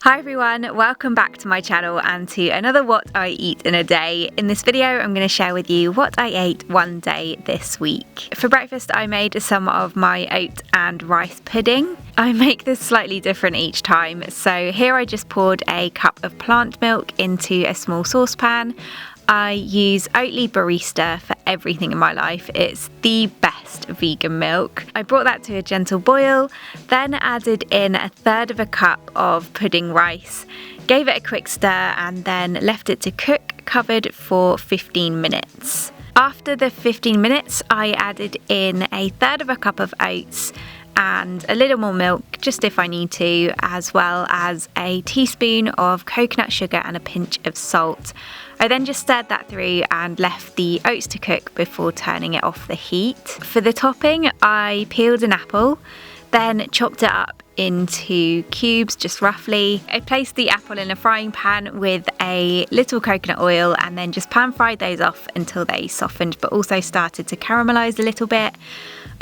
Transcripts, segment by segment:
Hi everyone, welcome back to my channel and to another what I eat in a day. In this video I'm going to share with you what I ate one day this week. For breakfast I made some of my oat and rice pudding. I make this slightly different each time, so here I just poured a cup of plant milk into a small saucepan. I use Oatly Barista for everything in my life. It's the best vegan milk. I brought that to a gentle boil, then added in 1/3 of a cup of pudding rice, gave it a quick stir and then left it to cook covered for 15 minutes. After the 15 minutes I added in 1/3 of a cup of oats and a little more milk just if I need to, as well as a teaspoon of coconut sugar and a pinch of salt. I then just stirred that through and left the oats to cook before turning it off the heat. For the topping I peeled an apple, then chopped it up into cubes just roughly. I placed the apple in a frying pan with a little coconut oil and then just pan fried those off until they softened but also started to caramelize a little bit.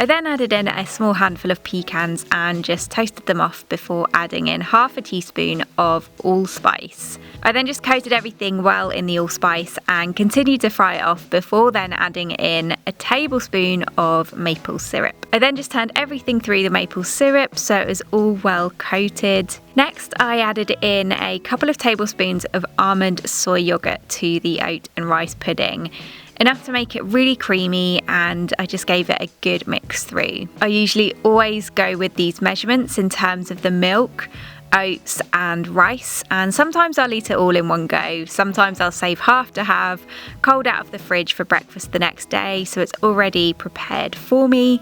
I then added in a small handful of pecans and just toasted them off before adding in 1/2 teaspoon of allspice. I then just coated everything well in the allspice and continued to fry it off before then adding in a tablespoon of maple syrup. I then just turned everything through the maple syrup so it was all well coated. Next I added in a couple of tablespoons of almond soy yogurt to the oat and rice pudding. Enough to make it really creamy, and I just gave it a good mix through. I usually always go with these measurements in terms of the milk, oats and rice, and sometimes I'll eat it all in one go. Sometimes I'll save half to have cold out of the fridge for breakfast the next day so it's already prepared for me.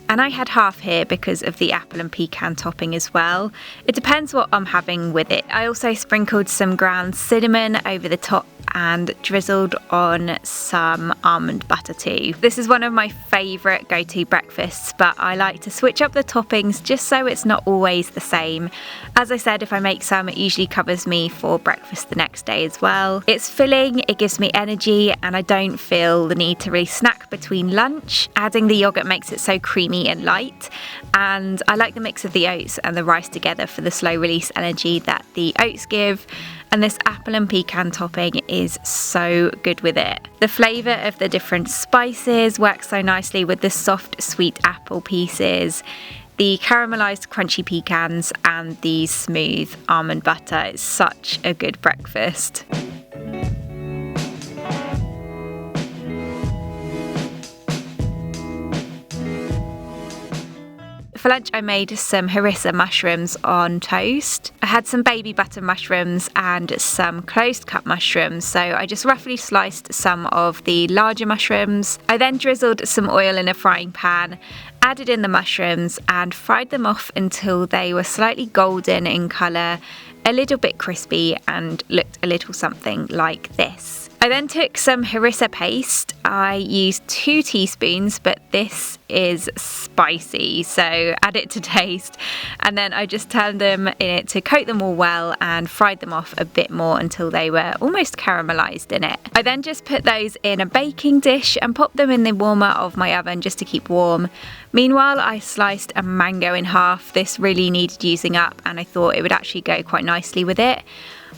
And I had half here because of the apple and pecan topping as well. It depends what I'm having with it. I also sprinkled some ground cinnamon over the top and drizzled on some almond butter too. This is one of my favourite go-to breakfasts, but I like to switch up the toppings just so it's not always the same. As I said, if I make some, it usually covers me for breakfast the next day as well. It's filling, it gives me energy, and I don't feel the need to really snack between lunch. Adding the yoghurt makes it so creamy and light, and I like the mix of the oats and the rice together for the slow release energy that the oats give. And this apple and pecan topping is so good with it. The flavour of the different spices works so nicely with the soft sweet apple pieces, the caramelised crunchy pecans and the smooth almond butter. It's such a good breakfast. For lunch I made some harissa mushrooms on toast. I had some baby butter mushrooms and some closed cut mushrooms, so I just roughly sliced some of the larger mushrooms. I then drizzled some oil in a frying pan, added in the mushrooms and fried them off until they were slightly golden in colour, a little bit crispy and looked a little something like this. I then took some harissa paste. I used 2 teaspoons, but this is spicy, so add it to taste. And then I just turned them in it to coat them all well and fried them off a bit more until they were almost caramelized in it. I then just put those in a baking dish and popped them in the warmer of my oven just to keep warm. Meanwhile, I sliced a mango in half. This really needed using up and I thought it would actually go quite nicely with it.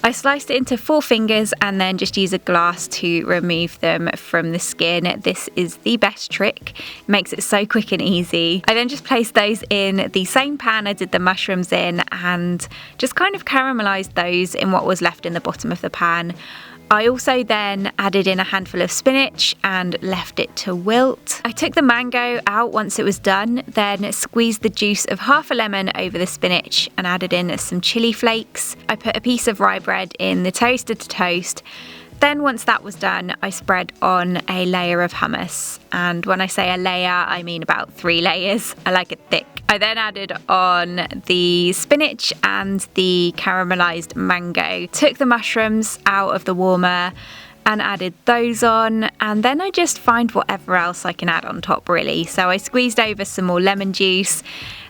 I sliced it into 4 fingers and then just use a glass to remove them from the skin. This is the best trick. It makes it so quick and easy. I then just placed those in the same pan I did the mushrooms in and just kind of caramelized those in what was left in the bottom of the pan. I also then added in a handful of spinach and left it to wilt. I took the mango out once it was done, then squeezed the juice of half a lemon over the spinach and added in some chili flakes. I put a piece of rye bread in the toaster to toast. Then once that was done, I spread on a layer of hummus. And when I say a layer, I mean about 3 layers. I like it thick. I then added on the spinach and the caramelized mango. Took the mushrooms out of the warmer and added those on, and then I just find whatever else I can add on top really. So I squeezed over some more lemon juice,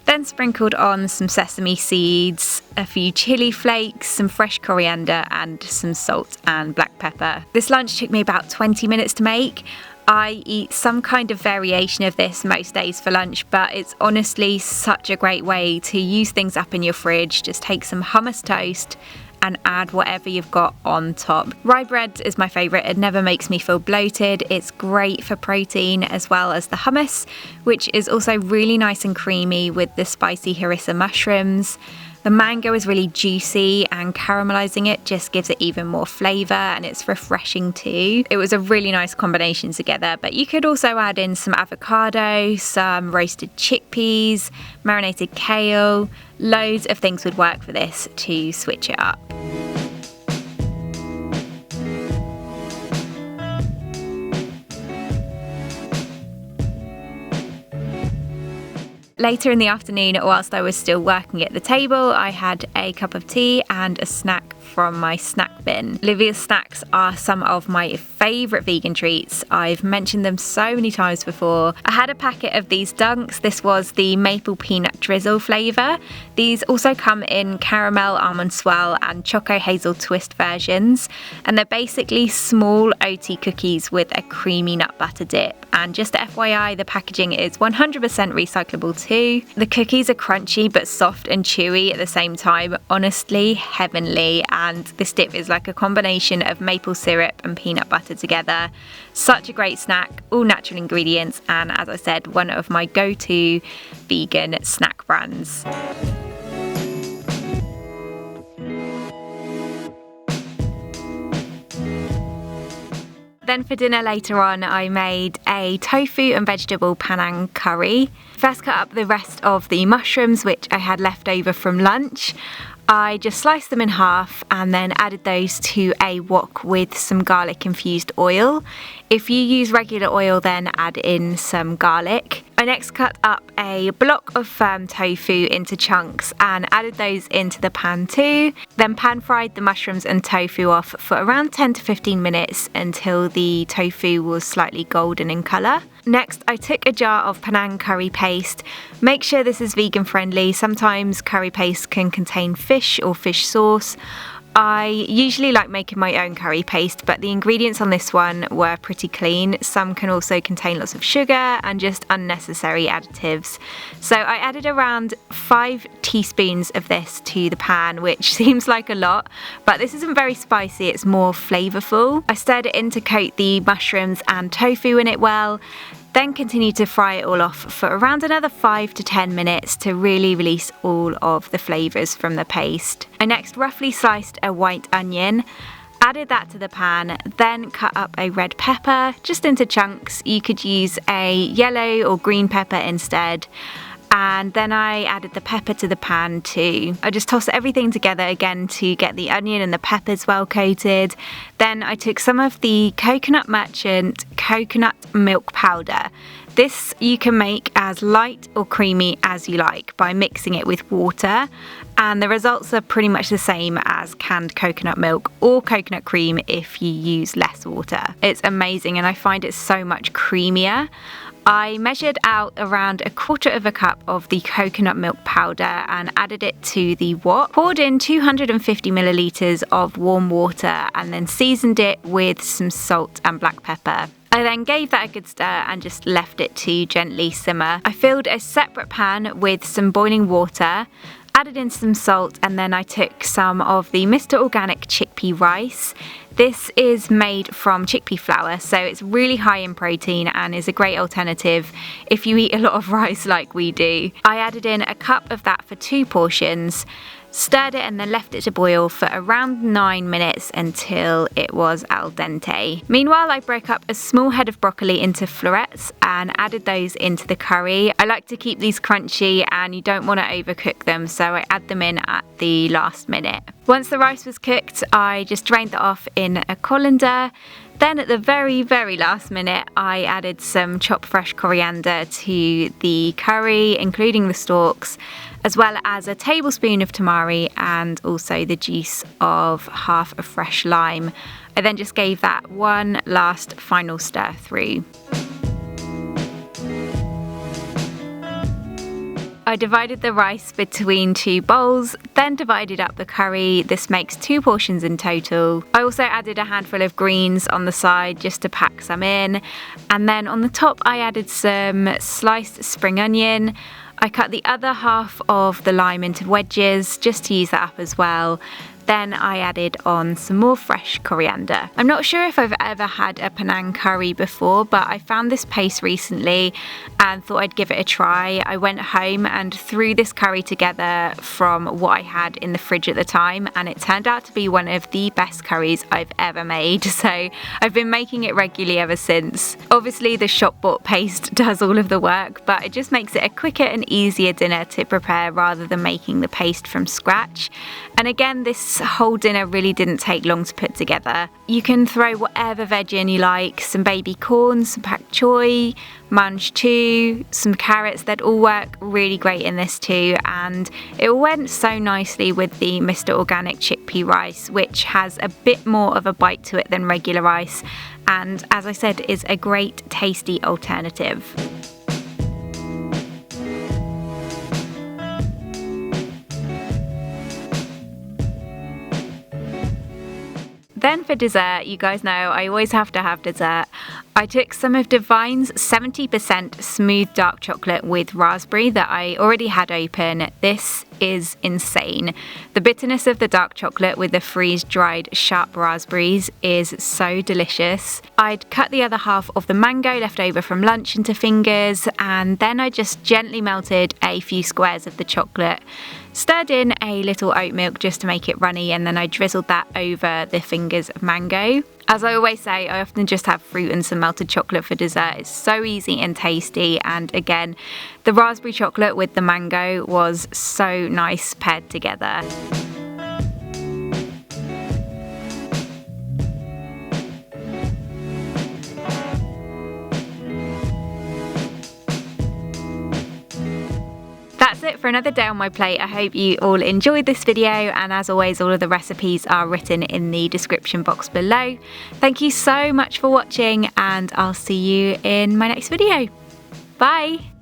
then sprinkled on some sesame seeds, a few chili flakes, some fresh coriander and some salt and black pepper. This lunch took me about 20 minutes to make. I eat some kind of variation of this most days for lunch, but it's honestly such a great way to use things up in your fridge. Just take some hummus toast and add whatever you've got on top. Rye bread is my favourite. It never makes me feel bloated. It's great for protein, as well as the hummus, which is also really nice and creamy with the spicy harissa mushrooms. The mango is really juicy, and caramelising it just gives it even more flavour, and it's refreshing too. It was a really nice combination together, but you could also add in some avocado, some roasted chickpeas, marinated kale. Loads of things would work for this to switch it up. Later in the afternoon, whilst I was still working at the table, I had a cup of tea and a snack from my snack bin. Livia's snacks are some of my favourite vegan treats. I've mentioned them so many times before. I had a packet of these dunks. This was the maple peanut drizzle flavour. These also come in caramel almond swirl and choco hazel twist versions, and they're basically small oaty cookies with a creamy nut butter dip. And just FYI, the packaging is 100% recyclable too. The cookies are crunchy but soft and chewy at the same time. Honestly, heavenly. And this dip is like a combination of maple syrup and peanut butter together. Such a great snack, all natural ingredients, and as I said, one of my go-to vegan snack brands. Then for dinner later on, I made a tofu and vegetable Penang curry. First cut up the rest of the mushrooms, which I had left over from lunch. I just sliced them in half and then added those to a wok with some garlic infused oil. If you use regular oil, then add in some garlic. I next cut up a block of firm tofu into chunks and added those into the pan too. Then pan fried the mushrooms and tofu off for around 10 to 15 minutes until the tofu was slightly golden in colour. Next, I took a jar of Penang curry paste. Make sure this is vegan friendly. Sometimes curry paste can contain fish or fish sauce. I usually like making my own curry paste, but the ingredients on this one were pretty clean. Some can also contain lots of sugar and just unnecessary additives. So I added around 5 teaspoons of this to the pan, which seems like a lot, but this isn't very spicy, it's more flavourful. I stirred it in to coat the mushrooms and tofu in it well, then continued to fry it all off for around another 5 to 10 minutes to really release all of the flavours from the paste. I next roughly sliced a white onion, added that to the pan, then cut up a red pepper just into chunks. You could use a yellow or green pepper instead. And then I added the pepper to the pan too. I just tossed everything together again to get the onion and the peppers well coated. Then I took some of the Coconut Merchant coconut milk powder. This you can make as light or creamy as you like by mixing it with water, and the results are pretty much the same as canned coconut milk or coconut cream if you use less water. It's amazing and I find it so much creamier. I measured out around 1/4 cup of the coconut milk powder and added it to the wok, poured in 250 millilitres of warm water and then seasoned it with some salt and black pepper. I then gave that a good stir and just left it to gently simmer. I filled a separate pan with some boiling water, added in some salt, and then I took some of the Mr. Organic chickpea rice. This is made from chickpea flour, so it's really high in protein and is a great alternative if you eat a lot of rice like we do. I added in a cup of that for 2 portions, stirred it and then left it to boil for around 9 minutes until it was al dente. Meanwhile, I broke up a small head of broccoli into florets and added those into the curry. I like to keep these crunchy and you don't want to overcook them, so I add them in at the last minute. Once the rice was cooked, I just drained that off in a colander. Then at the very last minute, I added some chopped fresh coriander to the curry, including the stalks, as well as a tablespoon of tamari and also the juice of half a fresh lime. I then just gave that one last final stir through. I divided the rice between 2 bowls, then divided up the curry. This makes 2 portions in total. I also added a handful of greens on the side just to pack some in. And then on the top I added some sliced spring onion. I cut the other half of the lime into wedges just to use that up as well. Then I added on some more fresh coriander. I'm not sure if I've ever had a Penang curry before, but I found this paste recently and thought I'd give it a try. I went home and threw this curry together from what I had in the fridge at the time, and it turned out to be one of the best curries I've ever made. So I've been making it regularly ever since. Obviously the shop bought paste does all of the work, but it just makes it a quicker and easier dinner to prepare rather than making the paste from scratch. And again, this whole dinner really didn't take long to put together. You can throw whatever veg in you like, some baby corn, some pak choy, mange too, some carrots. They'd all work really great in this too, and it all went so nicely with the Mr. Organic chickpea rice, which has a bit more of a bite to it than regular rice, and as I said, is a great tasty alternative. Then for dessert, you guys know I always have to have dessert. I took some of Divine's 70% smooth dark chocolate with raspberry that I already had open. This is insane. The bitterness of the dark chocolate with the freeze-dried sharp raspberries is so delicious. I'd cut the other half of the mango left over from lunch into fingers, and then I just gently melted a few squares of the chocolate, stirred in a little oat milk just to make it runny, and then I drizzled that over the fingers of mango. As I always say, I often just have fruit and some melted chocolate for dessert. It's so easy and tasty, and again, the raspberry chocolate with the mango was so nice paired together. That's it for another day on my plate. I hope you all enjoyed this video, and as always, all of the recipes are written in the description box below. Thank you so much for watching, and I'll see you in my next video. Bye!